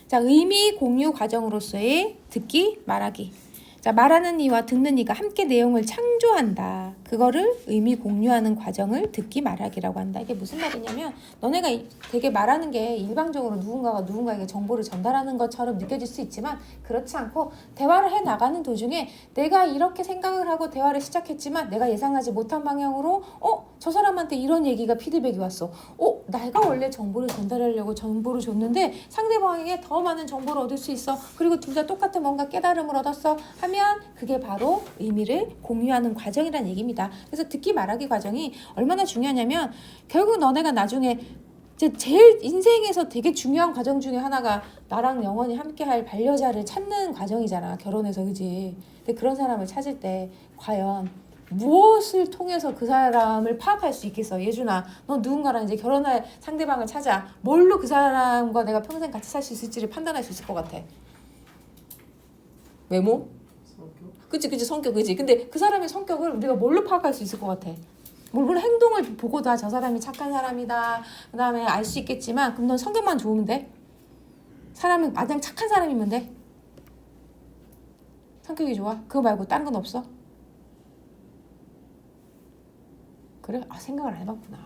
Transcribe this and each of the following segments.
자, 의미 공유 과정으로서의 듣기, 말하기. 자, 말하는 이와 듣는 이가 함께 내용을 창조한다. 그거를 의미 공유하는 과정을 듣기, 말하기라고 한다. 이게 무슨 말이냐면 너네가 되게 말하는 게 일방적으로 누군가가 누군가에게 정보를 전달하는 것처럼 느껴질 수 있지만 그렇지 않고 대화를 해 나가는 도중에 내가 이렇게 생각을 하고 대화를 시작했지만 내가 예상하지 못한 방향으로 저 사람한테 이런 얘기가 피드백이 왔어. 내가 원래 정보를 전달하려고 정보를 줬는데 상대방에게 더 많은 정보를 얻을 수 있어. 그리고 둘 다 똑같은 뭔가 깨달음을 얻었어 하면 그게 바로 의미를 공유하는 과정이라는 얘기입니다. 그래서 듣기 말하기 과정이 얼마나 중요하냐면 결국 너네가 나중에 제일 인생에서 되게 중요한 과정 중에 하나가 나랑 영원히 함께할 반려자를 찾는 과정이잖아. 결혼해서. 그지? 근데 그런 사람을 찾을 때 과연 무엇을 통해서 그 사람을 파악할 수 있겠어? 예준아, 너 누군가랑 이제 결혼할 상대방을 찾아. 뭘로 그 사람과 내가 평생 같이 살 수 있을지를 판단할 수 있을 것 같아? 외모? 그치, 성격. 그치? 근데 그 사람의 성격을 우리가 뭘로 파악할 수 있을 것 같아? 물론 행동을 보고도 저 사람이 착한 사람이다 그 다음에 알 수 있겠지만 그럼 넌 성격만 좋으면 돼? 사람이 마냥 착한 사람이면 돼? 성격이 좋아? 그거 말고 다른 건 없어? 그래? 생각을 안 해봤구나.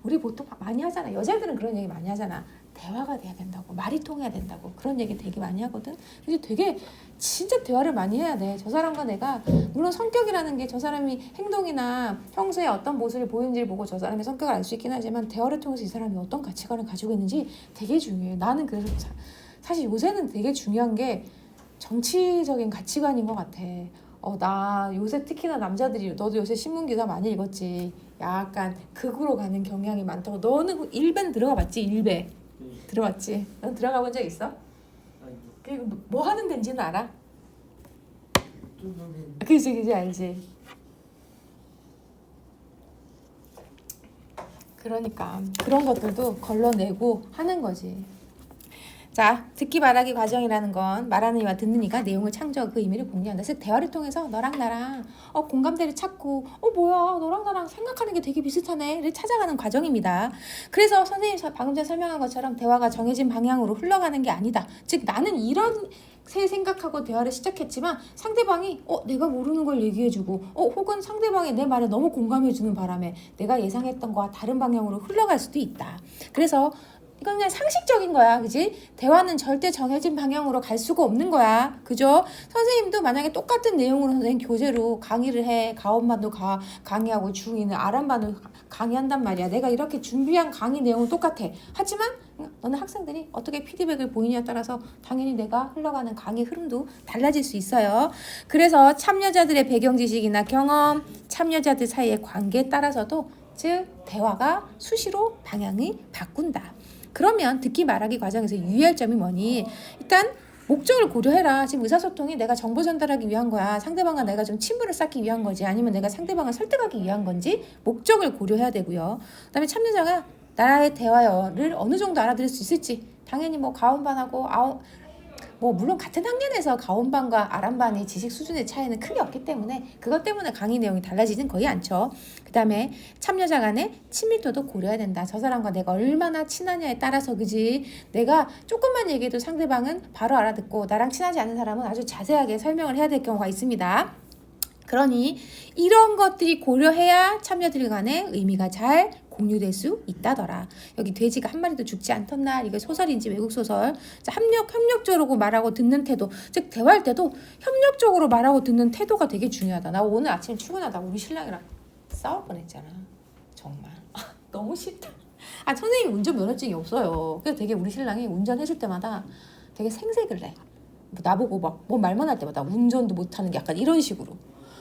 우리 보통 많이 하잖아. 여자들은 그런 얘기 많이 하잖아. 대화가 돼야 된다고, 말이 통해야 된다고, 그런 얘기 되게 많이 하거든. 근데 되게 진짜 대화를 많이 해야 돼. 저 사람과 내가, 물론 성격이라는 게 저 사람이 행동이나 평소에 어떤 모습을 보이는지를 보고 저 사람의 성격을 알 수 있긴 하지만 대화를 통해서 이 사람이 어떤 가치관을 가지고 있는지 되게 중요해. 나는 그래서 사실 요새는 되게 중요한 게 정치적인 가치관인 것 같아. 나 요새 특히나 남자들이, 너도 요새 신문기사 많이 읽었지. 약간 극으로 가는 경향이 많다고. 너는 일베는 들어가 봤지? 일베 들어봤지? 넌 들어가 본 적 있어? 그리고 뭐 하는 데인지는 알아? 그지 알지. 그러니까 그런 것들도 걸러내고 하는 거지. 자, 듣기 말하기 과정이라는 건 말하는 이와 듣는 이가 내용을 창조하고 그 의미를 공유한다. 그래서 대화를 통해서 너랑 나랑 공감대를 찾고 뭐야 너랑 나랑 생각하는 게 되게 비슷하네를 찾아가는 과정입니다. 그래서 선생님이 방금 전에 설명한 것처럼 대화가 정해진 방향으로 흘러가는 게 아니다. 즉 나는 이런 새 생각하고 대화를 시작했지만 상대방이 내가 모르는 걸 얘기해주고 혹은 상대방이 내 말에 너무 공감해주는 바람에 내가 예상했던 거와 다른 방향으로 흘러갈 수도 있다. 그래서 이건 그냥 상식적인 거야. 그지? 대화는 절대 정해진 방향으로 갈 수가 없는 거야. 그죠? 선생님도 만약에 똑같은 내용으로 선생님 교재로 강의를 해. 가온반도 강의하고 중2는 아란반도 강의한단 말이야. 내가 이렇게 준비한 강의 내용은 똑같아. 하지만 너는 학생들이 어떻게 피드백을 보이냐에 따라서 당연히 내가 흘러가는 강의 흐름도 달라질 수 있어요. 그래서 참여자들의 배경 지식이나 경험, 참여자들 사이의 관계에 따라서도 즉 대화가 수시로 방향이 바꾼다. 그러면 듣기 말하기 과정에서 유의할 점이 뭐니? 일단 목적을 고려해라. 지금 의사소통이 내가 정보 전달하기 위한 거야. 상대방과 내가 좀 친분을 쌓기 위한 거지. 아니면 내가 상대방을 설득하기 위한 건지 목적을 고려해야 되고요. 그다음에 참여자가 나라의 대화를 어느 정도 알아들을 수 있을지. 당연히 가온반하고 물론 같은 학년에서 가온반과 아란반의 지식 수준의 차이는 크게 없기 때문에 그것 때문에 강의 내용이 달라지진 거의 않죠. 그 다음에 참여자 간의 친밀도도 고려해야 된다. 저 사람과 내가 얼마나 친하냐에 따라서 그지. 내가 조금만 얘기해도 상대방은 바로 알아듣고 나랑 친하지 않은 사람은 아주 자세하게 설명을 해야 될 경우가 있습니다. 그러니 이런 것들이 고려해야 참여들 간의 의미가 잘 공유될 수 있다더라. 여기 돼지가 한 마리도 죽지 않던 날, 이게 소설인지 외국 소설. 자, 협력적으로 말하고 듣는 태도. 즉 대화할 때도 협력적으로 말하고 듣는 태도가 되게 중요하다. 나 오늘 아침에 출근하다 우리 신랑이랑 싸울 뻔했잖아. 정말 너무 싫다. 선생님이 운전면허증이 없어요. 그래서 되게 우리 신랑이 운전해줄 때마다 되게 생색을 내. 나보고 말만 할 때마다 운전도 못하는 게 약간 이런 식으로.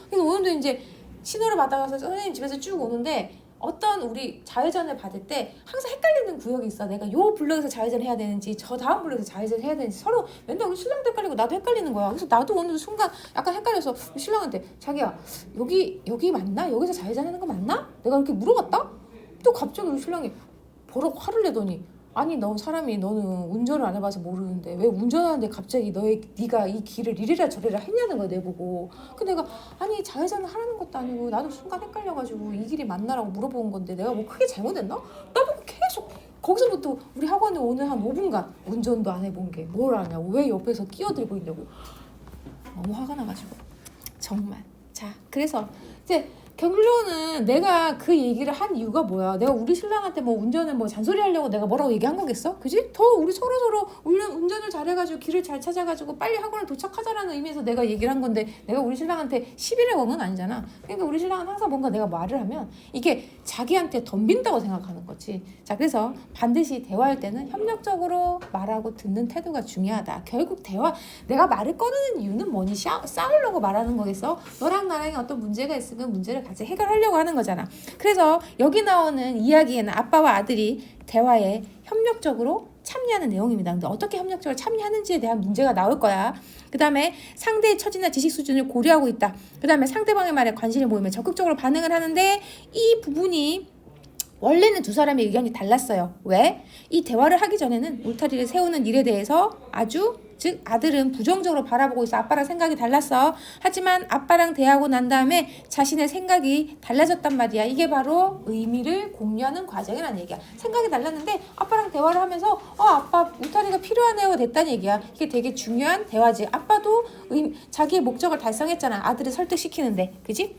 그래서 오늘도 이제 신호를 받아가서 선생님 집에서 쭉 오는데 어떤 우리 좌회전을 받을 때 항상 헷갈리는 구역이 있어. 내가 요 블럭에서 좌회전 해야 되는지 저 다음 블럭에서 좌회전 해야 되는지 서로 맨날 우리 신랑도 헷갈리고 나도 헷갈리는 거야. 그래서 나도 오늘 순간 약간 헷갈려서 신랑한테 자기야 여기 맞나? 여기서 좌회전하는 거 맞나? 내가 이렇게 물어봤다? 또 갑자기 우리 신랑이 버럭 화를 내더니 아니 너는 운전을 안 해봐서 모르는데 왜 운전하는데 갑자기 네가 이 길을 이리라 저리라 했냐는 거야 내보고. 그 내가 아니 좌회전을 하라는 것도 아니고 나도 순간 헷갈려가지고 이 길이 맞나라고 물어본 건데 내가 뭐 크게 잘못했나? 나보고 계속 거기서부터 우리 학원에 오늘 한 5분간 운전도 안 해본 게 뭘 아냐고, 왜 옆에서 끼어들고 있냐고. 너무 화가 나가지고 정말. 자, 그래서 이제 결론은 내가 그 얘기를 한 이유가 뭐야? 내가 우리 신랑한테 뭐 운전을 뭐 잔소리 하려고 내가 뭐라고 얘기한 거겠어? 그지? 더 우리 서로 운전을 잘해가지고 길을 잘 찾아가지고 빨리 학원에 도착하자라는 의미에서 내가 얘기를 한 건데, 내가 우리 신랑한테 시비를 건 건 아니잖아. 그러니까 우리 신랑은 항상 뭔가 내가 말을 하면 이게 자기한테 덤빈다고 생각하는 거지. 자, 그래서 반드시 대화할 때는 협력적으로 말하고 듣는 태도가 중요하다. 결국 내가 말을 꺼내는 이유는 뭐니? 싸우려고 말하는 거겠어? 너랑 나랑 어떤 문제가 있으면 문제를 같이 해결하려고 하는 거잖아. 그래서 여기 나오는 이야기에는 아빠와 아들이 대화에 협력적으로 참여하는 내용입니다. 근데 어떻게 협력적으로 참여하는지에 대한 문제가 나올 거야. 그 다음에 상대의 처지나 지식 수준을 고려하고 있다. 그 다음에 상대방의 말에 관심을 보이면 적극적으로 반응을 하는데, 이 부분이 원래는 두 사람의 의견이 달랐어요. 왜? 이 대화를 하기 전에는 울타리를 세우는 일에 대해서 즉 아들은 부정적으로 바라보고 있어. 아빠랑 생각이 달랐어. 하지만 아빠랑 대화하고 난 다음에 자신의 생각이 달라졌단 말이야. 이게 바로 의미를 공유하는 과정이라는 얘기야. 생각이 달랐는데 아빠랑 대화를 하면서 아빠 울타리가 필요하네요 됐다는 얘기야. 이게 되게 중요한 대화지. 아빠도 자기의 목적을 달성했잖아. 아들을 설득시키는데. 그지?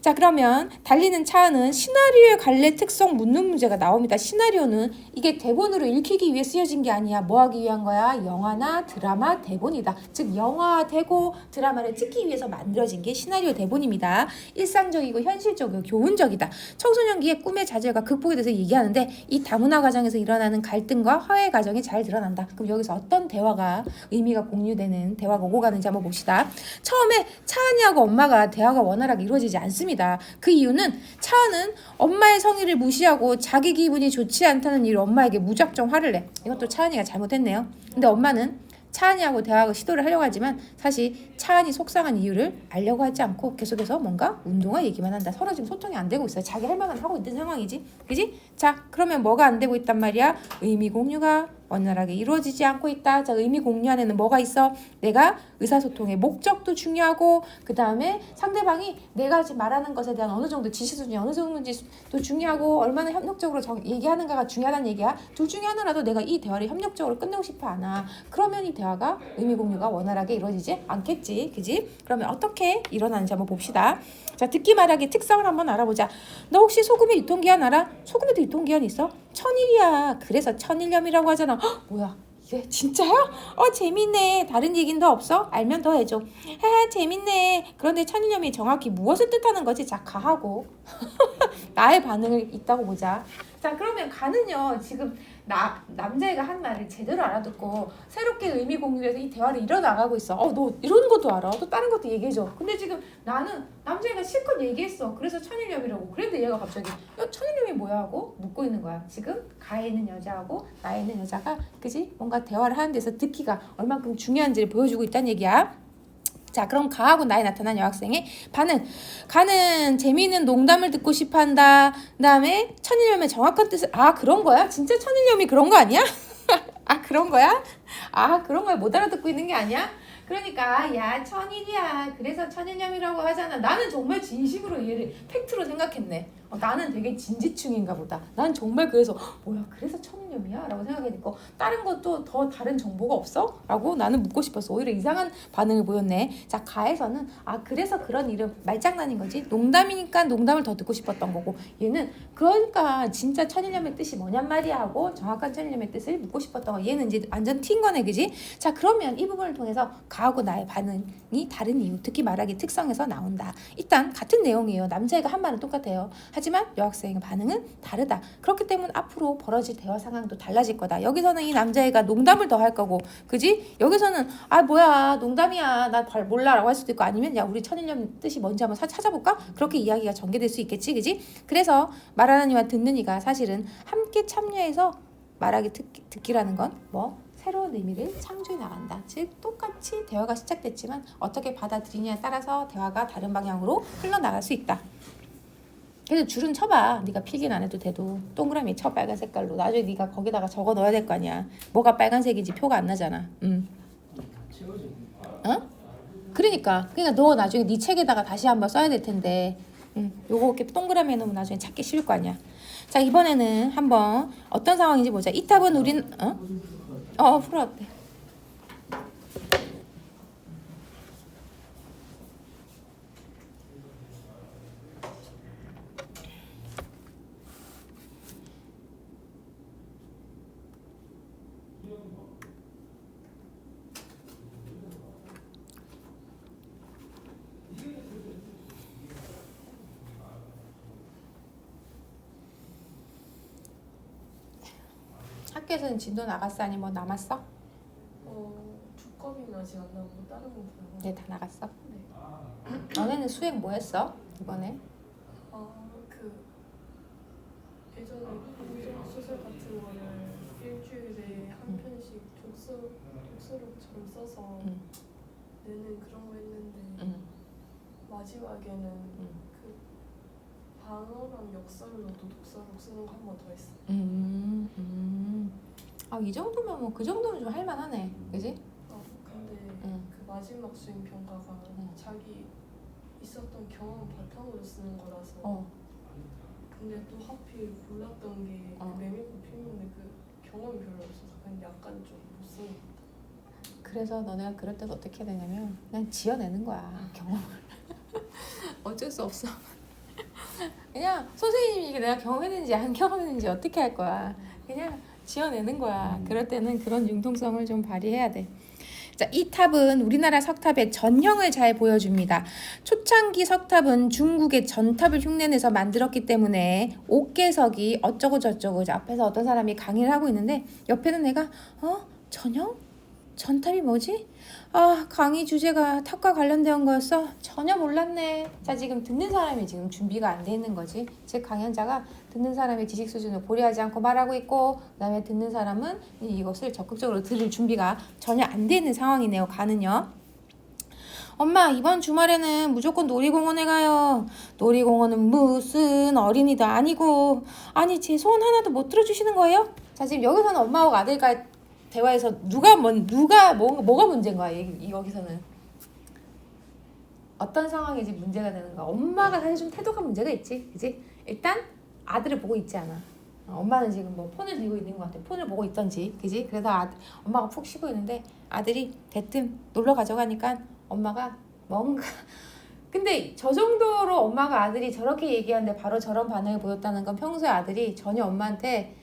자, 그러면 달리는 차은은 시나리오의 관례 특성 묻는 문제가 나옵니다. 시나리오는 이게 대본으로 읽히기 위해 쓰여진 게 아니야. 뭐 하기 위한 거야? 영화나 드라마 대본이다. 즉 영화되고 드라마를 찍기 위해서 만들어진 게 시나리오 대본입니다. 일상적이고 현실적이고 교훈적이다. 청소년기의 꿈의 좌절과 극복에 대해서 얘기하는데, 이 다문화 과정에서 일어나는 갈등과 화해 과정이 잘 드러난다. 그럼 여기서 어떤 대화가 의미가 공유되는 대화가 오고 가는지 한번 봅시다. 처음에 차은이하고 엄마가 대화가 원활하게 이루어지지 않습니다. 그 이유는 차은은 엄마의 성의를 무시하고 자기 기분이 좋지 않다는 이유로 엄마에게 무작정 화를 내. 이것도 차은이가 잘못했네요. 근데 엄마는 차은이하고 대화를 시도를 하려고 하지만 사실 차은이 속상한 이유를 알려고 하지 않고 계속해서 뭔가 운동화 얘기만 한다. 서로 지금 소통이 안 되고 있어요. 자기 할 말만 하고 있는 상황이지. 그지? 자, 그러면 뭐가 안 되고 있단 말이야? 의미 공유가 원활하게 이루어지지 않고 있다. 자, 의미 공유 안에는 뭐가 있어? 내가 의사소통의 목적도 중요하고, 그 다음에 상대방이 내가 지금 말하는 것에 대한 어느 정도 지시 수준이 어느 정도인지도 중요하고, 얼마나 협력적으로 얘기하는가가 중요하다는 얘기야. 둘 중에 하나라도 내가 이 대화를 협력적으로 끝내고 싶어 하나, 그러면 이 대화가 의미 공유가 원활하게 이루어지지 않겠지. 그지? 그러면 어떻게 일어나는지 한번 봅시다. 자, 듣기 말하기 특성을 한번 알아보자. 너 혹시 소금의 유통기한 알아? 소금에도 유통기한 있어? 1000일이야. 그래서 천일염이라고 하잖아. 헉, 뭐야? 이게 진짜야? 재밌네. 다른 얘긴 더 없어? 알면 더 해줘. 재밌네. 그런데 천일염이 정확히 무엇을 뜻하는 거지? 자, 가하고 나의 반응을 있다고 보자. 자, 그러면 가는요, 지금 남자애가 한 말을 제대로 알아듣고 새롭게 의미 공유해서 이 대화를 이뤄나가고 있어. 너 이런 것도 알아? 또 다른 것도 얘기해줘. 근데 지금 나는 남자애가 실컷 얘기했어. 그래서 천일염이라고. 그런데 얘가 갑자기 천일염이 뭐야 하고 묻고 있는 거야. 지금 가에 있는 여자하고 나에 있는 여자가, 그지? 뭔가 대화를 하는 데서 듣기가 얼만큼 중요한지를 보여주고 있다는 얘기야. 자, 그럼 가하고 나에 나타난 여학생의 반응. 가는 재미있는 농담을 듣고 싶어한다. 그 다음에 천일염의 정확한 뜻을, 그런 거야? 진짜 천일염이 그런 거 아니야? 그런 거야? 그런 거야? 못 알아듣고 있는 게 아니야? 그러니까 야, 천일이야. 그래서 천일염이라고 하잖아. 나는 정말 진심으로 얘를 팩트로 생각했네. 나는 되게 진지충인가 보다. 난 정말 그래서 뭐야, 그래서 천일염이야? 라고 생각했고, 다른 것도 더 다른 정보가 없어? 라고 나는 묻고 싶었어. 오히려 이상한 반응을 보였네. 자, 가에서는 그래서 그런 이름 말장난인 거지. 농담이니까 농담을 더 듣고 싶었던 거고, 얘는 그러니까 진짜 천일염의 뜻이 뭐냔 말이야 하고 정확한 천일염의 뜻을 묻고 싶었던 거. 얘는 이제 완전 튄 거네. 그지? 자, 그러면 이 부분을 통해서 가하고 나의 반응이 다른 이유, 듣기 말하기 특성에서 나온다. 일단 같은 내용이에요. 남자애가 한 말은 똑같아요. 하지만 여학생의 반응은 다르다. 그렇기 때문에 앞으로 벌어질 대화 상황도 달라질 거다. 여기서는 이 남자애가 농담을 더 할 거고, 그지? 여기서는 뭐야, 농담이야, 나 잘 몰라 라고 할 수도 있고, 아니면 야, 우리 천일염 뜻이 뭔지 한번 찾아볼까? 그렇게 이야기가 전개될 수 있겠지. 그지? 그래서 말하는 이와 듣는 이가 사실은 함께 참여해서 말하기 듣기라는 건 새로운 의미를 창조해 나간다. 즉 똑같이 대화가 시작됐지만 어떻게 받아들이냐에 따라서 대화가 다른 방향으로 흘러나갈 수 있다. 그래서 줄은 쳐봐. 네가 필기는 안 해도 돼도 동그라미 쳐, 빨간 색깔로. 나중에 네가 거기다가 적어 넣어야 될 거 아니야. 뭐가 빨간색인지 표가 안 나잖아. 그러니까 너 나중에 네 책에다가 다시 한번 써야 될 텐데, 요거 이렇게 동그라미 해놓으면 나중에 찾기 쉬울 거 아니야. 자, 이번에는 한번 어떤 상황인지 보자. 이 탑은 우린 풀어왔대. 학교에서는 진도 나갔어? 아니 뭐 남았어? 두꺼비는 아직 안 나오고 다른 건 다 나오고. 네, 다 나갔어. 네. 너네는 수행 뭐 했어? 이번에? 그 예전에 고전 소설 같은 거를 일주일에 한 편씩 독서록처럼 써서 내는 그런 거 했는데 마지막에는 그 방어랑 역설로도 독서록 쓰는 거 한 번 더 했어. 이 정도면 뭐 그 정도는 좀 할만하네, 그지? 근데 그 마지막 수행 평가가 자기 있었던 경험 바탕으로 쓰는 거라서. 근데 또 하필 골랐던 게 메밀꽃 피우는데 그 경험이 별로 없어서 근데 약간 좀 못 쓰는 것 같아. 그래서 너네가 그럴 때는 어떻게 해야 되냐면 그냥 지어내는 거야, 경험을. 어쩔 수 없어. 그냥 선생님이 내가 경험했는지 안 경험했는지 어떻게 할 거야. 그냥 지어내는 거야. 그럴 때는 그런 융통성을 좀 발휘해야 돼. 자, 이 탑은 우리나라 석탑의 전형을 잘 보여줍니다. 초창기 석탑은 중국의 전탑을 흉내내서 만들었기 때문에 옥계석이 어쩌고 저쩌고 이제 앞에서 어떤 사람이 강의를 하고 있는데 옆에는 내가 전형? 전탑이 뭐지? 강의 주제가 탑과 관련된 거였어? 전혀 몰랐네. 자, 지금 듣는 사람이 지금 준비가 안 돼 있는 거지. 즉 강연자가 듣는 사람의 지식 수준을 고려하지 않고 말하고 있고 그다음에 듣는 사람은 이것을 적극적으로 들을 준비가 전혀 안 돼 있는 상황이네요. 가는요. 엄마, 이번 주말에는 무조건 놀이공원에 가요. 놀이공원은 무슨 어린이도 아니고. 아니, 제 소원 하나도 못 들어주시는 거예요? 자, 지금 여기서는 엄마하고 아들과의 대화에서 뭐가 문제인 거야? 여기서는 어떤 상황이지 문제가 되는 거야? 엄마가 사실 좀 태도가 문제가 있지, 그지? 일단 아들을 보고 있지 않아. 엄마는 지금 뭐 폰을 들고 있는 것 같아. 폰을 보고 있던지, 그지? 그래서 엄마가 푹 쉬고 있는데 아들이 대뜸 놀러 가져가니까 엄마가 뭔가 근데 저 정도로 엄마가 아들이 저렇게 얘기하는데 바로 저런 반응을 보였다는 건 평소에 아들이 전혀 엄마한테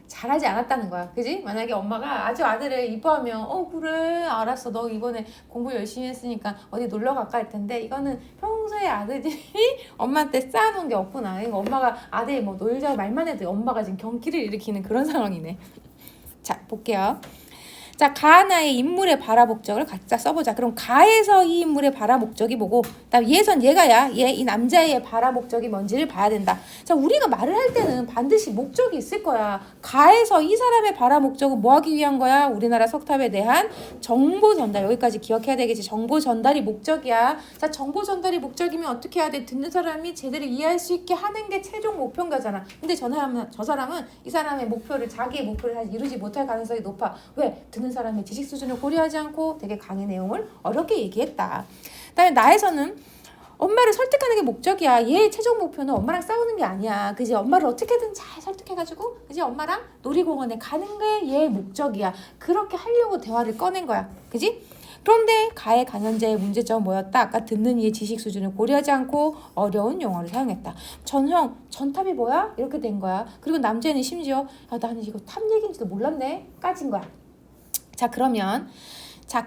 잘하지 않았다는 거야. 그지? 만약에 엄마가 아주 아들을 이뻐하면 그래 알았어 너 이번에 공부 열심히 했으니까 어디 놀러 갈까 할 텐데 이거는 평소에 아들이 엄마한테 쌓아놓은 게 없구나. 그러니까 엄마가 아들이 뭐 놀자고 말만 해도 엄마가 지금 경기를 일으키는 그런 상황이네. 자, 볼게요. 자, 가하나의 인물의 발화 목적을 각자 써보자. 그럼 가에서 이 인물의 발화 목적이 뭐고, 그다음 얘선 얘가야. 이 남자의 발화 목적이 뭔지를 봐야 된다. 자, 우리가 말을 할 때는 반드시 목적이 있을 거야. 가에서 이 사람의 발화 목적은 뭐 하기 위한 거야? 우리나라 석탑에 대한 정보 전달. 여기까지 기억해야 되겠지. 정보 전달이 목적이야. 자, 정보 전달이 목적이면 어떻게 해야 돼? 듣는 사람이 제대로 이해할 수 있게 하는 게 최종 목표인 거잖아. 근데 저 사람은 이 사람의 목표를 자기의 목표를 사실 이루지 못할 가능성이 높아. 왜? 듣는 사람의 지식 수준을 고려하지 않고 되게 강의 내용을 어렵게 얘기했다. 그다음에 나에서는 엄마를 설득하는 게 목적이야. 얘의 최종 목표는 엄마랑 싸우는 게 아니야. 그지? 엄마를 어떻게든 잘 설득해가지고 그지? 엄마랑 놀이공원에 가는 게 얘의 목적이야. 그렇게 하려고 대화를 꺼낸 거야. 그지? 그런데 가의 강연자의 문제점은 뭐였다? 아까 듣는 이의 지식 수준을 고려하지 않고 어려운 용어를 사용했다. 전형, 전탑이 뭐야? 이렇게 된 거야. 그리고 남자애는 심지어 나는 이거 탑 얘기인지도 몰랐네 까진 거야. 자, 그러면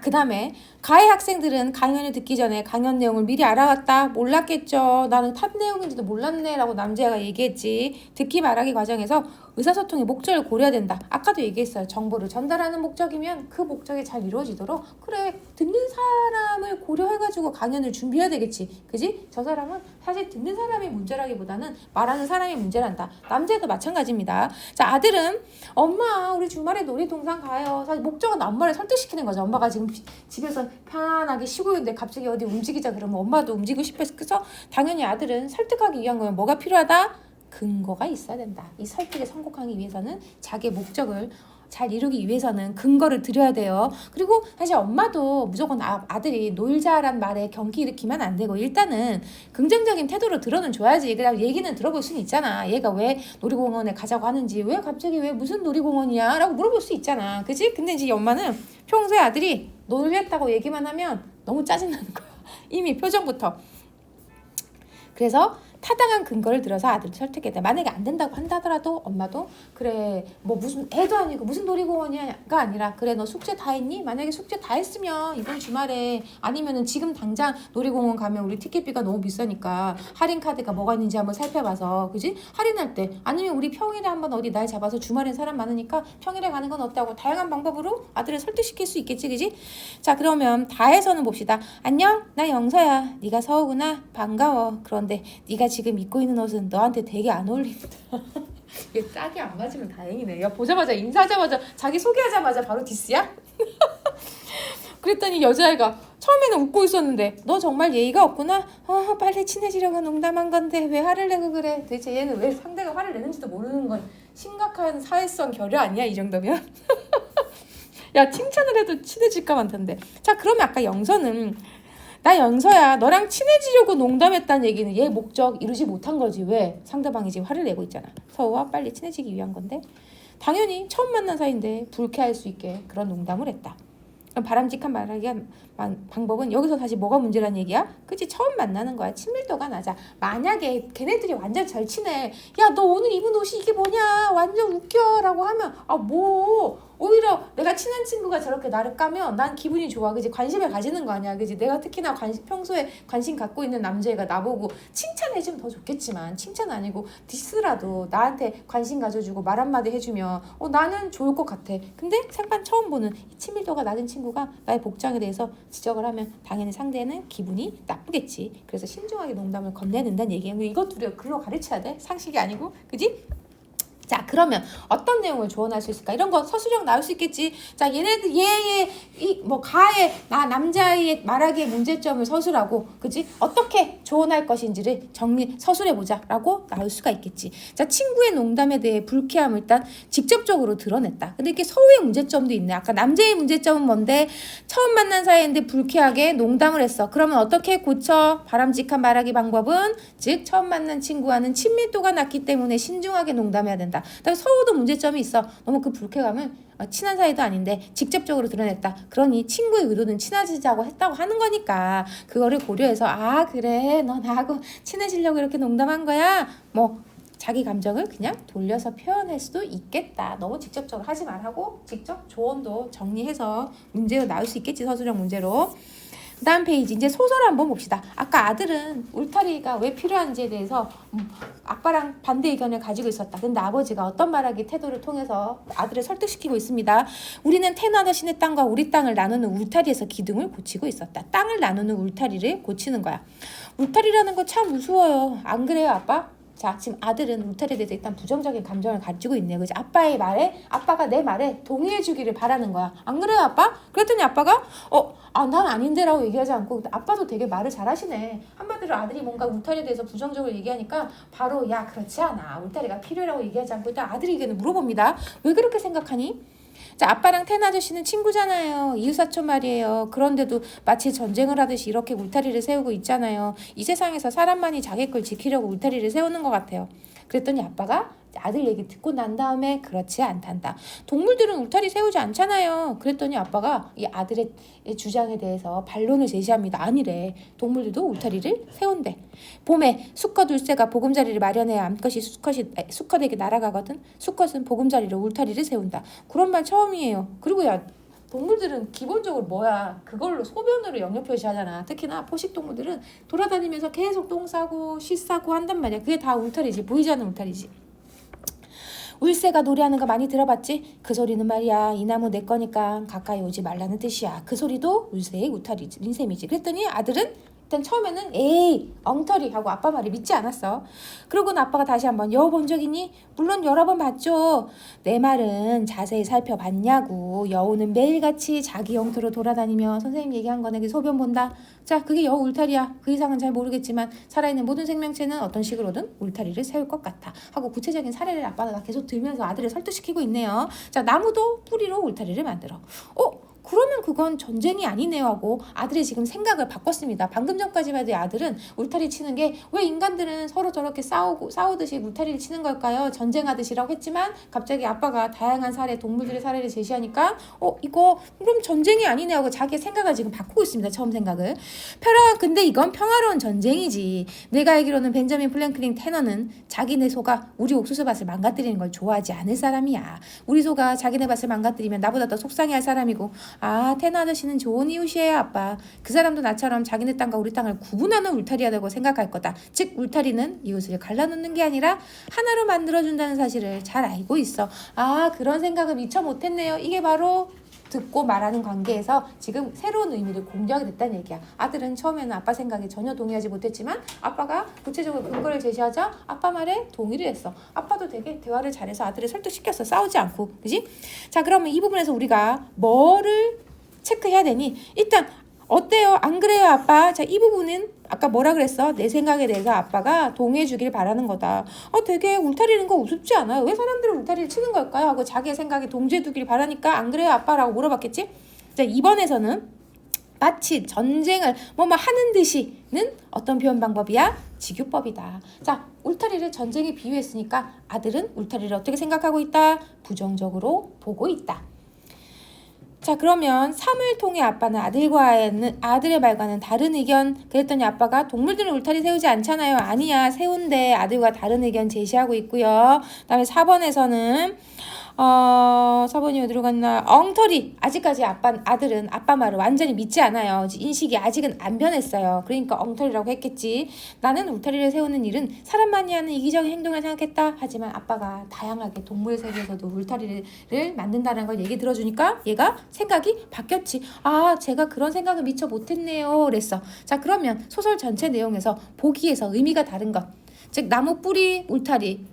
그 다음에 가해 학생들은 강연을 듣기 전에 강연 내용을 미리 알아왔다. 몰랐겠죠. 나는 탑 내용인지도 몰랐네 라고 남자가 얘기했지. 듣기 말하기 과정에서 의사소통의 목적을 고려해야 된다. 아까도 얘기했어요. 정보를 전달하는 목적이면 그 목적이 잘 이루어지도록 그래 듣는 사람을 고려해가지고 강연을 준비해야 되겠지. 그지? 저 사람은 사실 듣는 사람이 문제라기보다는 말하는 사람이 문제란다. 남자도 마찬가지입니다. 자, 아들은 엄마 우리 주말에 놀이동산 가요. 사실 목적은 엄마를 설득시키는 거죠. 엄마가 지금 집에서 편안하게 쉬고 있는데 갑자기 어디 움직이자 그러면 엄마도 움직이고 싶어서 그래서 당연히 아들은 설득하기 위한 거면 뭐가 필요하다? 근거가 있어야 된다. 이 설득에 성공하기 위해서는 자기의 목적을 잘 이루기 위해서는 근거를 드려야 돼요. 그리고 사실 엄마도 무조건 아들이 놀자란 말에 경기 일으키면 안 되고 일단은 긍정적인 태도로 들어는 줘야지. 그냥 얘기는 들어볼 수는 있잖아. 얘가 왜 놀이공원에 가자고 하는지, 왜 갑자기 왜 무슨 놀이공원이야? 라고 물어볼 수 있잖아. 그치? 근데 이제 엄마는 평소에 아들이 놀겠다고 얘기만 하면 너무 짜증나는 거야. 이미 표정부터. 그래서 타당한 근거를 들어서 아들을 설득해야 돼. 만약에 안 된다고 한다더라도 엄마도 그래 뭐 무슨 애도 아니고 무슨 놀이공원이야가 아니라 그래 너 숙제 다 했니? 만약에 숙제 다 했으면 이번 주말에 아니면은 지금 당장 놀이공원 가면 우리 티켓비가 너무 비싸니까 할인 카드가 뭐가 있는지 한번 살펴봐서 그지? 할인할 때 아니면 우리 평일에 한번 어디 날 잡아서 주말엔 사람 많으니까 평일에 가는 건 어때 하고 다양한 방법으로 아들을 설득시킬 수 있겠지 그지? 자 그러면 다해서는 봅시다. 안녕 나 영서야. 네가 서우구나. 반가워. 그런데 네가 지금 입고 있는 옷은 너한테 되게 안 어울린다. 이게 짝이 안 맞으면 다행이네. 야 보자마자 인사하자마자 자기 소개하자마자 바로 디스야? 그랬더니 여자애가 처음에는 웃고 있었는데 너 정말 예의가 없구나. 빨리 친해지려고 농담한 건데 왜 화를 내고 그래. 도대체 얘는 왜 상대가 화를 내는지도 모르는 건 심각한 사회성 결여 아니야 이 정도면? 야 칭찬을 해도 친해질까 많던데. 자 그러면 아까 영서는 나 영서야 너랑 친해지려고 농담했다는 얘기는 얘 목적 이루지 못한 거지. 왜? 상대방이 지금 화를 내고 있잖아. 서우와 빨리 친해지기 위한 건데 당연히 처음 만난 사이인데 불쾌할 수 있게 그런 농담을 했다. 그럼 바람직한 말하기 방법은 여기서 다시 뭐가 문제란 얘기야? 그치 처음 만나는 거야. 친밀도가 낮아. 만약에 걔네들이 완전 절친해. 야 너 오늘 입은 옷이 이게 뭐냐 완전 웃겨 라고 하면 뭐 오히려 내가 친한 친구가 저렇게 나를 까면 난 기분이 좋아. 그지 관심을 가지는 거 아니야. 그지 내가 특히나 평소에 관심 갖고 있는 남자애가 나보고 칭찬해주면 더 좋겠지만 칭찬 아니고 디스라도 나한테 관심 가져주고 말 한마디 해주면 나는 좋을 것 같아. 근데 생판 처음 보는 이 친밀도가 낮은 친구가 나의 복장에 대해서 지적을 하면 당연히 상대는 기분이 나쁘겠지. 그래서 신중하게 농담을 건네는다는 얘기예요. 이것도 우리가 글로 가르쳐야 돼. 상식이 아니고 그지? 자 그러면 어떤 내용을 조언할 수 있을까? 이런 거 서술형 나올 수 있겠지. 자 얘네들 가의 남자의 말하기의 문제점을 서술하고 그지? 어떻게 조언할 것인지를 서술해보자 라고 나올 수가 있겠지. 자 친구의 농담에 대해 불쾌함을 일단 직접적으로 드러냈다. 근데 이게 서우의 문제점도 있네. 아까 남자의 문제점은 뭔데? 처음 만난 사이인데 불쾌하게 농담을 했어. 그러면 어떻게 고쳐? 바람직한 말하기 방법은 즉 처음 만난 친구와는 친밀도가 낮기 때문에 신중하게 농담해야 된다. 그다음에 서우도 문제점이 있어. 너무 그 불쾌감을 친한 사이도 아닌데 직접적으로 드러냈다. 그러니 친구의 의도는 친해지자고 했다고 하는 거니까 그거를 고려해서 그래 너 나하고 친해지려고 이렇게 농담한 거야. 뭐 자기 감정을 그냥 돌려서 표현할 수도 있겠다. 너무 직접적으로 하지 말라고 직접 조언도 정리해서 문제로 나올 수 있겠지. 서술형 문제로. 그 다음 페이지 이제 소설을 한번 봅시다. 아까 아들은 울타리가 왜 필요한지에 대해서 아빠랑 반대 의견을 가지고 있었다. 근데 아버지가 어떤 말하기 태도를 통해서 아들을 설득시키고 있습니다. 우리는 테너 자신의 땅과 우리 땅을 나누는 울타리에서 기둥을 고치고 있었다. 땅을 나누는 울타리를 고치는 거야. 울타리라는 거 참 무서워요. 안 그래요 아빠? 자 지금 아들은 울타리에 대해서 일단 부정적인 감정을 가지고 있네요. 그치? 아빠가 내 말에 동의해 주기를 바라는 거야. 안 그래요 아빠? 그랬더니 아빠가 난 아닌데 라고 얘기하지 않고 아빠도 되게 말을 잘하시네. 한마디로 아들이 뭔가 울타리에 대해서 부정적으로 얘기하니까 바로 야 그렇지 않아. 울타리가 필요라고 얘기하지 않고 일단 아들이 의견을 물어봅니다. 왜 그렇게 생각하니? 자 아빠랑 텐 아저씨는 친구잖아요. 이웃사촌 말이에요. 그런데도 마치 전쟁을 하듯이 이렇게 울타리를 세우고 있잖아요. 이 세상에서 사람만이 자기 걸 지키려고 울타리를 세우는 것 같아요. 그랬더니 아빠가 아들 얘기 듣고 난 다음에 그렇지 않단다. 동물들은 울타리 세우지 않잖아요. 그랬더니 아빠가 이 아들의 주장에 대해서 반론을 제시합니다. 아니래. 동물들도 울타리를 세운대. 봄에 수컷 울새가 보금자리를 마련해야 암컷이 수컷에게 날아가거든. 수컷은 보금자리로 울타리를 세운다. 그런 말 처음이에요. 그리고 동물들은 기본적으로 그걸로 소변으로 영역 표시하잖아. 특히나 포식동물들은 돌아다니면서 계속 똥 싸고 씨 싸고 한단 말이야. 그게 다 울타리지. 보이지 않는 울타리지. 울새가 노래하는 거 많이 들어봤지? 그 소리는 말이야 이 나무 내 거니까 가까이 오지 말라는 뜻이야. 그 소리도 울새의 울타리지. 셈이지. 그랬더니 아들은 일단 처음에는 에이 엉터리 하고 아빠 말을 믿지 않았어. 그러고는 아빠가 다시 한번 여우 본 적 있니? 물론 여러 번 봤죠. 내 말은 자세히 살펴봤냐고. 여우는 매일같이 자기 영토로 돌아다니며 선생님 얘기한 거네. 소변 본다. 자, 그게 여우 울타리야. 그 이상은 잘 모르겠지만 살아있는 모든 생명체는 어떤 식으로든 울타리를 세울 것 같아 하고 구체적인 사례를 아빠가 계속 들면서 아들을 설득시키고 있네요. 자, 나무도 뿌리로 울타리를 만들어. 그러면 그건 전쟁이 아니네요 하고 아들이 지금 생각을 바꿨습니다. 방금 전까지만 해도 아들은 울타리 치는 게 왜 인간들은 서로 저렇게 싸우듯이 울타리를 치는 걸까요? 전쟁하듯이라고 했지만 갑자기 아빠가 다양한 사례, 동물들의 사례를 제시하니까 이거 그럼 전쟁이 아니네 하고 자기의 생각을 지금 바꾸고 있습니다. 처음 생각을. 근데 이건 평화로운 전쟁이지. 내가 알기로는 벤자민 플랭클린 테너는 자기네 소가 우리 옥수수밭을 망가뜨리는 걸 좋아하지 않을 사람이야. 우리 소가 자기네 밭을 망가뜨리면 나보다 더 속상해할 사람이고 테너 아저씨는 좋은 이웃이에요 아빠. 그 사람도 나처럼 자기네 땅과 우리 땅을 구분하는 울타리라고 생각할 거다. 즉 울타리는 이웃을 갈라놓는 게 아니라 하나로 만들어준다는 사실을 잘 알고 있어. 그런 생각을 미처 못했네요. 이게 바로 듣고 말하는 관계에서 지금 새로운 의미를 공유하게 됐다는 얘기야. 아들은 처음에는 아빠 생각에 전혀 동의하지 못했지만 아빠가 구체적으로 근거를 제시하자 아빠 말에 동의를 했어. 아빠도 되게 대화를 잘해서 아들을 설득시켰어. 싸우지 않고. 그지? 자, 그러면 이 부분에서 우리가 뭐를 체크해야 되니? 일단 어때요? 안 그래요 아빠? 자, 이 부분은 아까 뭐라 그랬어? 내 생각에 대해서 아빠가 동의해 주길 바라는 거다. 되게 울타리는 거 우습지 않아요? 왜 사람들은 울타리를 치는 걸까요? 하고 자기의 생각에 동조해 두길 바라니까 안 그래요 아빠라고 물어봤겠지? 자, 이번에서는 마치 전쟁을 하는 듯이는 어떤 표현 방법이야? 직유법이다. 자, 울타리를 전쟁에 비유했으니까 아들은 울타리를 어떻게 생각하고 있다? 부정적으로 보고 있다. 자, 그러면 3을 통해 아빠는 아들의 말과는 다른 의견. 그랬더니 아빠가 동물들은 울타리 세우지 않잖아요. 아니야, 세운데 아들과 다른 의견 제시하고 있고요. 그다음에 4번에서는 4번이 어디로 갔나? 엉터리. 아직까지 아들은 아빠 말을 완전히 믿지 않아요. 인식이 아직은 안 변했어요. 그러니까 엉터리라고 했겠지. 나는 울타리를 세우는 일은 사람만이 하는 이기적인 행동을 생각했다. 하지만 아빠가 다양하게 동물 세계에서도 울타리를 만든다는 걸 얘기 들어주니까 얘가 생각이 바뀌었지. 제가 그런 생각을 미처 못했네요. 그랬어. 자, 그러면 소설 전체 내용에서 보기에서 의미가 다른 것. 즉 나무 뿌리 울타리,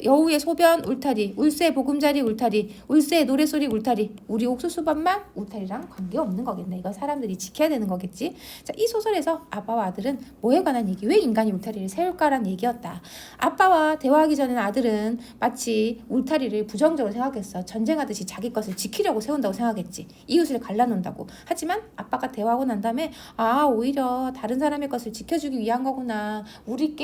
여우의 소변 울타리, 울새의 보금자리 울타리, 울새의 노래소리 울타리, 우리 옥수수밭만 울타리랑 관계없는 거겠네. 이건 사람들이 지켜야 되는 거겠지. 자, 이 소설에서 아빠와 아들은 뭐에 관한 얘기, 왜 인간이 울타리를 세울까라는 얘기였다. 아빠와 대화하기 전에는 아들은 마치 울타리를 부정적으로 생각했어. 전쟁하듯이 자기 것을 지키려고 세운다고 생각했지. 이웃을 갈라놓는다고. 하지만 아빠가 대화하고 난 다음에 오히려 다른 사람의 것을 지켜주기 위한 거구나. 우리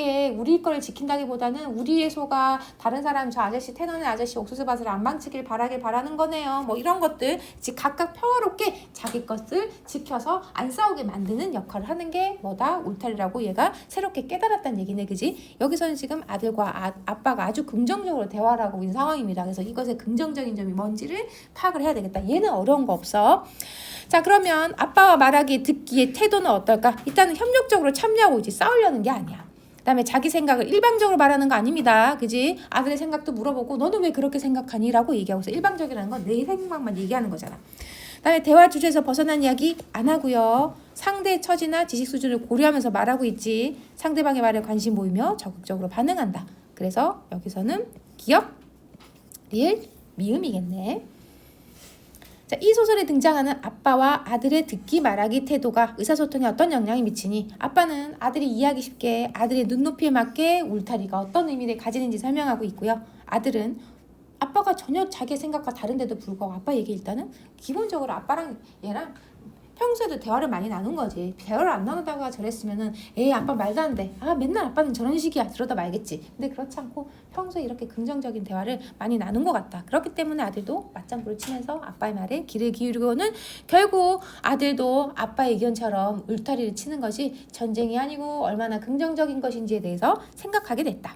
거를 지킨다기보다는 우리의 소가 다른 사람, 저 아저씨, 테너네 아저씨 옥수수밭을 안 망치길 바라는 거네요. 이런 것들 각각 평화롭게 자기 것을 지켜서 안 싸우게 만드는 역할을 하는 게 뭐다? 울타리라고 얘가 새롭게 깨달았다는 얘기네. 그지? 여기서는 지금 아들과 아빠가 아주 긍정적으로 대화를 하고 있는 상황입니다. 그래서 이것의 긍정적인 점이 뭔지를 파악을 해야 되겠다. 얘는 어려운 거 없어. 자, 그러면 아빠와 말하기에 듣기에 태도는 어떨까? 일단은 협력적으로 참여하고 있지. 싸우려는 게 아니야. 그다음에 자기 생각을 일방적으로 말하는 거 아닙니다. 그지? 아들의 생각도 물어보고 너는 왜 그렇게 생각하니? 라고 얘기하고 있어. 일방적이라는 건 내 생각만 얘기하는 거잖아. 그다음에 대화 주제에서 벗어난 이야기 안 하고요. 상대의 처지나 지식 수준을 고려하면서 말하고 있지. 상대방의 말에 관심 보이며 적극적으로 반응한다. 그래서 여기서는 기억, 리을, 미음이겠네. 자, 이 소설에 등장하는 아빠와 아들의 듣기 말하기 태도가 의사소통에 어떤 영향을 미치니? 아빠는 아들이 이해하기 쉽게 아들의 눈높이에 맞게 울타리가 어떤 의미를 가지는지 설명하고 있고요. 아들은 아빠가 전혀 자기의 생각과 다른데도 불구하고 아빠 얘기 일단은 기본적으로 아빠랑 얘랑 평소에도 대화를 많이 나눈 거지. 대화를 안 나누다가 저랬으면은 아빠 말도 안 돼. 맨날 아빠는 저런 식이야. 들어다 말겠지. 근데 그렇지 않고 평소에 이렇게 긍정적인 대화를 많이 나눈 것 같다. 그렇기 때문에 아들도 맞장구를 치면서 아빠의 말에 귀를 기울이고는 결국 아들도 아빠의 의견처럼 울타리를 치는 것이 전쟁이 아니고 얼마나 긍정적인 것인지에 대해서 생각하게 됐다.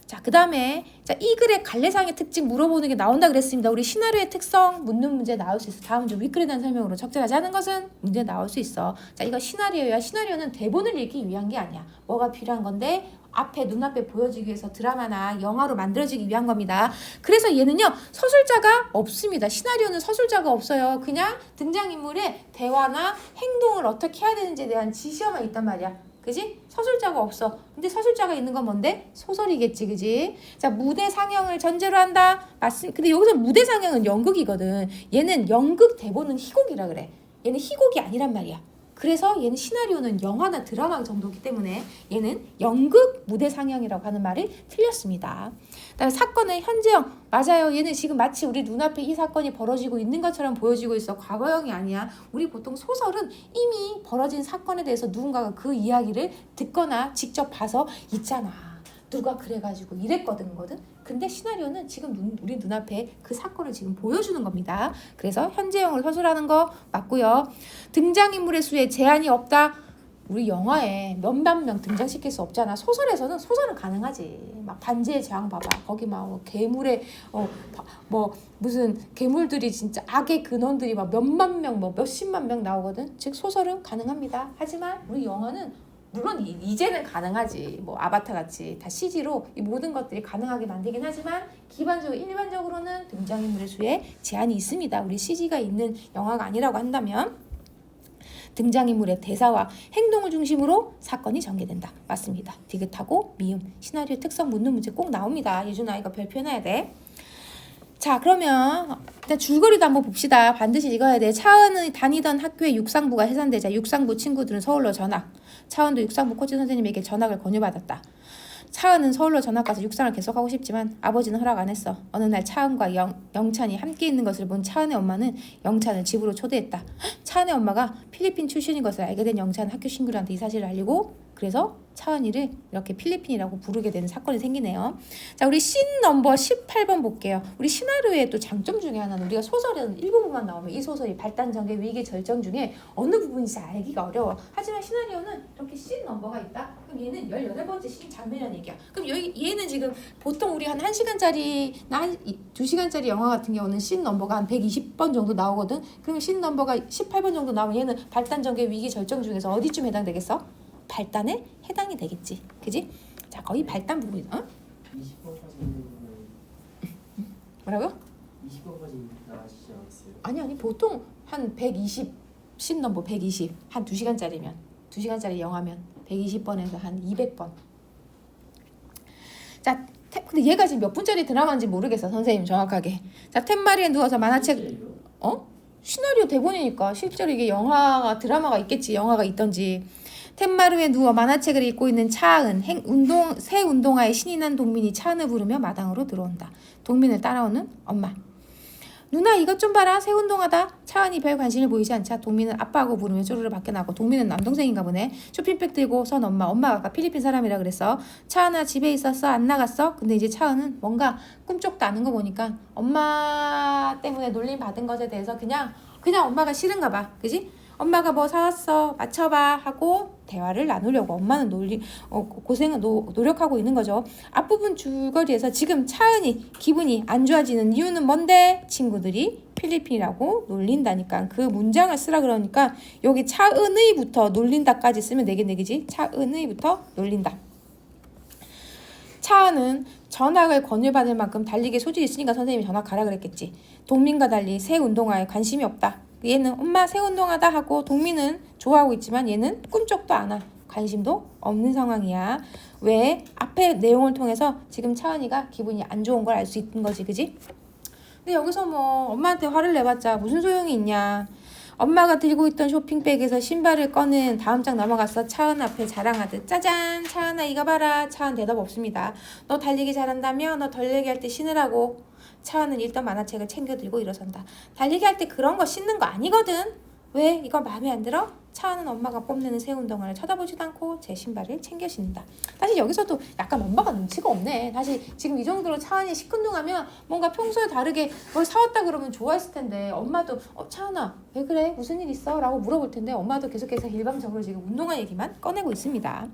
자, 그 다음에 이 글의 갈래상의 특징 물어보는 게 나온다 그랬습니다. 우리 시나리오의 특성 묻는 문제 나올 수 있어. 다음 주 윗글에 대한 설명으로 적절하지 않은 것은 문제 나올 수 있어. 자, 이거 시나리오야. 시나리오는 대본을 읽기 위한 게 아니야. 뭐가 필요한 건데 앞에 눈앞에 보여지기 위해서 드라마나 영화로 만들어지기 위한 겁니다. 그래서 얘는요 서술자가 없습니다. 시나리오는 서술자가 없어요. 그냥 등장인물의 대화나 행동을 어떻게 해야 되는지에 대한 지시어만 있단 말이야. 그지? 서술자가 없어. 근데 서술자가 있는 건 뭔데? 소설이겠지, 그지? 자, 무대 상영을 전제로 한다. 맞습니다. 근데 여기서 무대 상영은 연극이거든. 얘는 연극 대본은 희곡이라 그래. 얘는 희곡이 아니란 말이야. 그래서 얘는 시나리오는 영화나 드라마 정도이기 때문에 얘는 연극 무대 상영이라고 하는 말이 틀렸습니다. 그다음에 사건의 현재형. 맞아요. 얘는 지금 마치 우리 눈앞에 이 사건이 벌어지고 있는 것처럼 보여지고 있어. 과거형이 아니야. 우리 보통 소설은 이미 벌어진 사건에 대해서 누군가가 그 이야기를 듣거나 직접 봐서 있잖아. 누가 그래가지고 이랬거든. 근데 시나리오는 지금 우리 눈앞에 그 사건을 지금 보여주는 겁니다. 그래서 현재형을 서술하는 거 맞고요. 등장인물의 수에 제한이 없다. 우리 영화에 몇만 명 등장시킬 수 없잖아. 소설은 가능하지. 막 반지의 제왕 봐봐. 거기 막 괴물의 무슨 괴물들이 진짜 악의 근원들이 막 몇만 명, 몇십만 명 나오거든. 즉 소설은 가능합니다. 하지만 우리 영화는 물론 이제는 가능하지. 아바타 같이 다 CG로 이 모든 것들이 가능하게 만들긴 하지만 일반적으로는 등장인물의 수에 제한이 있습니다. 우리 CG가 있는 영화가 아니라고 한다면 등장인물의 대사와 행동을 중심으로 사건이 전개된다. 맞습니다. 디귿하고 미음. 시나리오 특성 묻는 문제 꼭 나옵니다. 예준아 이거 별표 해놔야 돼. 자, 그러면 일단 줄거리도 한번 봅시다. 반드시 읽어야 돼. 차은이 다니던 학교의 육상부가 해산되자 육상부 친구들은 서울로 전학. 차은도 육상부 코치 선생님에게 전학을 권유받았다. 차은은 서울로 전학 가서 육상을 계속하고 싶지만 아버지는 허락 안 했어. 어느 날 차은과 영찬이 함께 있는 것을 본 차은의 엄마는 영찬을 집으로 초대했다. 차은의 엄마가 필리핀 출신인 것을 알게 된 영찬은 학교 친구들한테 이 사실을 알리고 그래서 차은이를 이렇게 필리핀이라고 부르게 되는 사건이 생기네요. 자, 우리 씬 넘버 18번 볼게요. 우리 시나리오의 또 장점 중에 하나는 우리가 소설에는 일부분만 나오면 이 소설이 발단 전개 위기 절정 중에 어느 부분인지 알기가 어려워. 하지만 시나리오는 이렇게 씬 넘버가 있다. 그럼 얘는 18번째 씬 장면이라는 얘기야. 그럼 얘는 지금 보통 우리 한 1시간짜리나 2시간짜리 영화 같은 경우는 씬 넘버가 한 120번 정도 나오거든. 그럼 씬 넘버가 18번 정도 나오면 얘는 발단 전개 위기 절정 중에서 어디쯤 해당되겠어? 발단에 해당이 되겠지. 그지? 자, 거의 발단 부분이다. 20번까지 있는 거는 뭐라고요? 20번까지 나가시지 않았어요? 아니 보통 한 120, 씬 넘버 120. 한 2시간짜리면 2시간짜리 영화면 120번에서 한 200번. 자, 근데 얘가 지금 몇 분짜리 드라마인지 모르겠어. 선생님 정확하게. 자, 툇마리에 누워서 만화책 시나리오 대본이니까 실제로 이게 영화가 드라마가 있겠지. 영화가 있던지. 툇마루에 누워 만화책을 읽고 있는 차은, 새 운동화에 신이 난 동민이 차은을 부르며 마당으로 들어온다. 동민을 따라오는 엄마. 누나 이것 좀 봐라. 새 운동화다. 차은이 별 관심을 보이지 않자 동민은 아빠하고 부르며 쪼르르 밖에 나고 동민은 남동생인가 보네. 쇼핑백 들고 선 엄마가 아까 필리핀 사람이라 그랬어. 차은아 집에 있었어? 안 나갔어? 근데 이제 차은은 뭔가 꿈쩍도 않은 거 보니까 엄마 때문에 놀림 받은 것에 대해서 그냥 엄마가 싫은가 봐. 그지? 엄마가 뭐 사왔어? 맞춰봐 하고 대화를 나누려고 엄마는 노력하고 있는 거죠. 앞부분 줄거리에서 지금 차은이 기분이 안 좋아지는 이유는 뭔데? 친구들이 필리핀이라고 놀린다니까. 그 문장을 쓰라 그러니까 여기 차은의부터 놀린다까지 쓰면 되겠네. 그지? 차은의부터 놀린다. 차은은 전학을 권유받을 만큼 달리기에 소질이 있으니까 선생님이 전학 가라 그랬겠지. 동민과 달리 새 운동화에 관심이 없다. 얘는 엄마 새 운동하다 하고 동민은 좋아하고 있지만 얘는 꿈쩍도 안 하. 관심도 없는 상황이야. 왜? 앞에 내용을 통해서 지금 차은이가 기분이 안 좋은 걸 알 수 있는 거지. 그지? 근데 여기서 엄마한테 화를 내봤자 무슨 소용이 있냐. 엄마가 들고 있던 쇼핑백에서 신발을 꺼낸 다음 장 넘어가서 차은 앞에 자랑하듯 짜잔 차은아 이거 봐라. 차은 대답 없습니다. 너 달리기 잘한다며? 너 달리기 할 때 신으라고. 차은은 읽던 만화책을 챙겨 들고 일어선다. 달리기 할 때 그런 거 신는 거 아니거든. 왜? 이거 마음에 안 들어? 차은은 엄마가 뽐내는 새 운동화를 쳐다보지도 않고 제 신발을 챙겨 신는다. 사실 여기서도 약간 엄마가 눈치가 없네. 사실 지금 이 정도로 차은이 시큰둥하면 뭔가 평소에 다르게 뭘 사왔다 그러면 좋아했을 텐데 엄마도 차은아 왜 그래? 무슨 일 있어? 라고 물어볼 텐데 엄마도 계속해서 일방적으로 지금 운동화 얘기만 꺼내고 있습니다.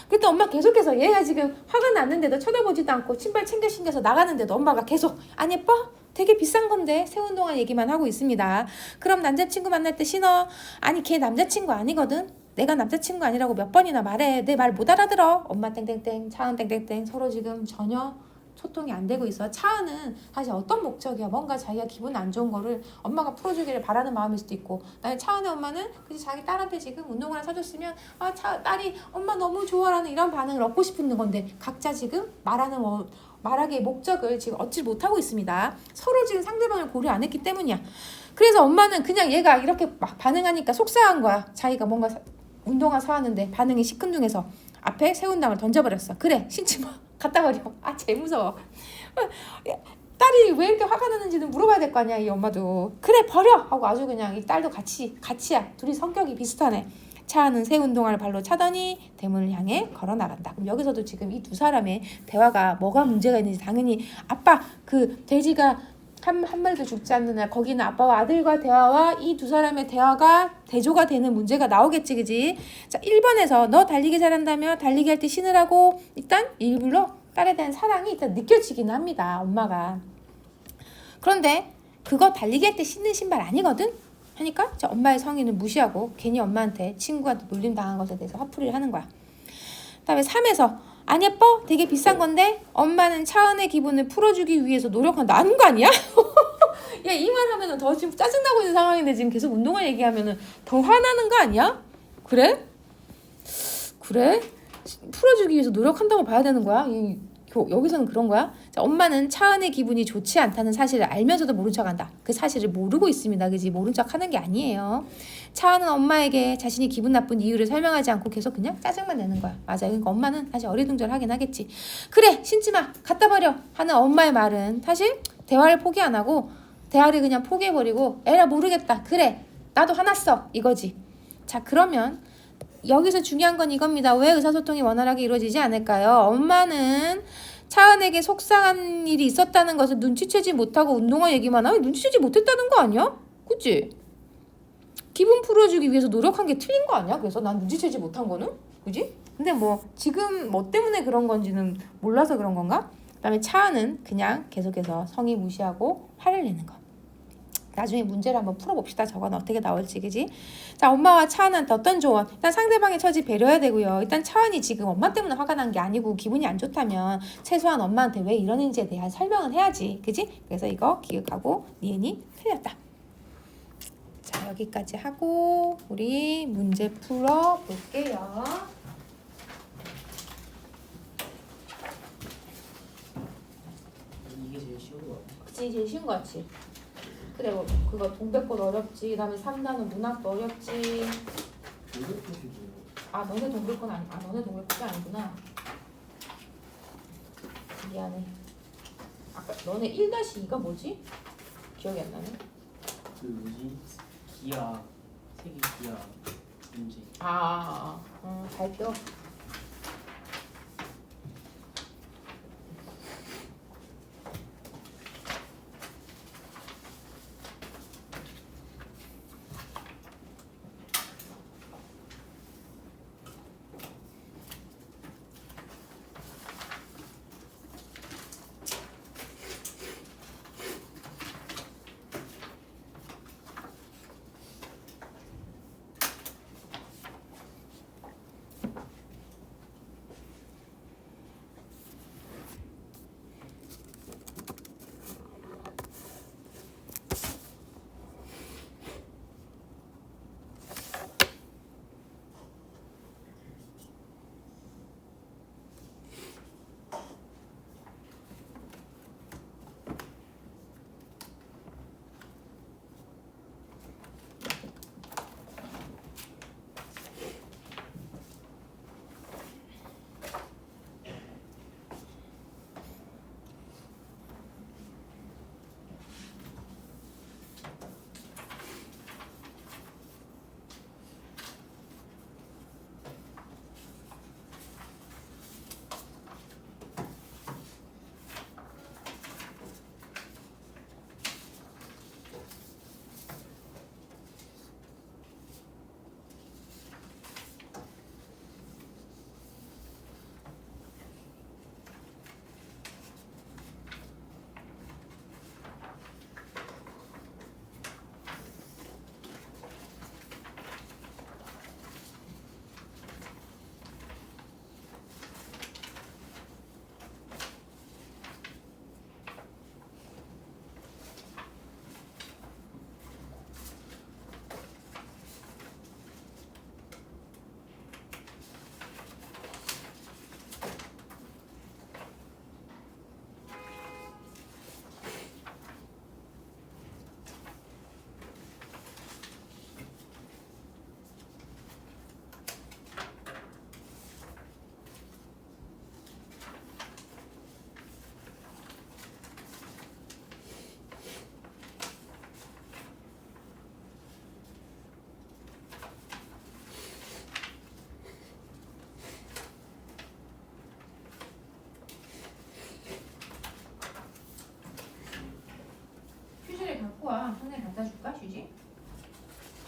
그때 엄마 계속해서 얘가 지금 화가 났는데도 쳐다보지도 않고 신발 챙겨 신겨서 나가는데도 엄마가 계속 안 예뻐? 되게 비싼 건데 새 운동화 얘기만 하고 있습니다. 그럼 남자친구 만날 때 신어. 아니 걔 남자친구 아니거든. 내가 남자친구 아니라고 몇 번이나 말해. 내 말 못 알아들어. 엄마 땡땡땡, 차은 땡땡땡. 서로 지금 전혀 소통이 안 되고 있어. 차은은 사실 어떤 목적이야? 뭔가 자기가 기분 안 좋은 거를 엄마가 풀어주기를 바라는 마음일 수도 있고, 나의 차은의 엄마는 그치 자기 딸한테 지금 운동화를 사줬으면 딸이 엄마 너무 좋아라는 이런 반응을 얻고 싶은 건데, 각자 지금 말하기의 목적을 지금 얻지 못하고 있습니다. 서로 지금 상대방을 고려 안 했기 때문이야. 그래서 엄마는 그냥 얘가 이렇게 막 반응하니까 속상한 거야. 자기가 뭔가 운동화 사왔는데 반응이 시큰둥해서 앞에 새우당을 던져버렸어. 그래, 신지 마. 갖다 버려. 쟤 무서워. 딸이 왜 이렇게 화가 나는지는 물어봐야 될 거 아니야, 이 엄마도. 그래, 버려! 하고 아주 그냥 이 딸도 같이야. 둘이 성격이 비슷하네. 차은은 새 운동화를 발로 차더니 대문을 향해 걸어 나간다. 그럼 여기서도 지금 이 두 사람의 대화가 뭐가 문제가 있는지, 당연히 아빠 그 돼지가 한 마리도 죽지 않는 날, 거기는 아빠와 아들과 대화와 이 두 사람의 대화가 대조가 되는 문제가 나오겠지, 그지? 자, 1번에서 너 달리기 잘한다며 달리기 할 때 신으라고 일단 일부러 딸에 대한 사랑이 일단 느껴지긴 합니다, 엄마가. 그런데 그거 달리기 할 때 신는 신발 아니거든? 하니까 자, 엄마의 성의는 무시하고 괜히 엄마한테 친구한테 놀림 당한 것에 대해서 화풀이를 하는 거야. 그다음에 3에서 안 예뻐? 되게 비싼 건데 엄마는 차은의 기분을 풀어주기 위해서 노력한다. 아는 거 아니야? 야, 이 말 하면은 더 지금 짜증나고 있는 상황인데 지금 계속 운동화 얘기하면은 더 화나는 거 아니야? 그래? 풀어주기 위해서 노력한다고 봐야 되는 거야? 여기서는 그런 거야? 자, 엄마는 차은의 기분이 좋지 않다는 사실을 알면서도 모른 척한다. 그 사실을 모르고 있습니다. 그지? 모른 척하는 게 아니에요. 차은은 엄마에게 자신이 기분 나쁜 이유를 설명하지 않고 계속 그냥 짜증만 내는 거야. 맞아. 그러니까 엄마는 사실 어리둥절하긴 하겠지. 그래, 신지 마. 갖다 버려. 하는 엄마의 말은 사실 대화를 포기 안 하고 대화를 그냥 포기해버리고 에라 모르겠다. 그래, 나도 화났어. 이거지. 자, 그러면 여기서 중요한 건 이겁니다. 왜 의사소통이 원활하게 이루어지지 않을까요? 엄마는 차은에게 속상한 일이 있었다는 것을 눈치채지 못하고 운동화 얘기만 하면 눈치채지 못했다는 거 아니야? 그치? 기분 풀어주기 위해서 노력한 게 틀린 거 아니야? 그래서 난 눈치채지 못한 거는? 그지? 근데 뭐 지금 뭐 때문에 그런 건지는 몰라서 그런 건가? 그 다음에 차은은 그냥 계속해서 성의 무시하고 화를 내는 거. 나중에 문제를 한번 풀어봅시다. 저건 어떻게 나올지, 그지? 자, 엄마와 차은한테 어떤 조언? 일단 상대방의 처지 배려해야 되고요. 일단 차은이 지금 엄마 때문에 화가 난 게 아니고 기분이 안 좋다면 최소한 엄마한테 왜 이러는지에 대한 설명은 해야지, 그지? 그래서 이거 기억하고 니은이 틀렸다. 자, 여기까지 하고 우리 문제 풀어볼게요. 이게 제일 쉬운 거 같아. 그치, 제일 쉬운 거 같지? 그래, 그거 동백꽃 어렵지. 그 다음에 3단은 문학도 어렵지. 동백꽃이 뭐야? 아, 너네 동백꽃 너네 동백꽃이 아니구나. 미안해. 아까 너네 1-2가 뭐지? 기억이 안 나네. 그 뭐지? 기아 세계 기아 문제. 발표.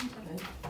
잘. 네?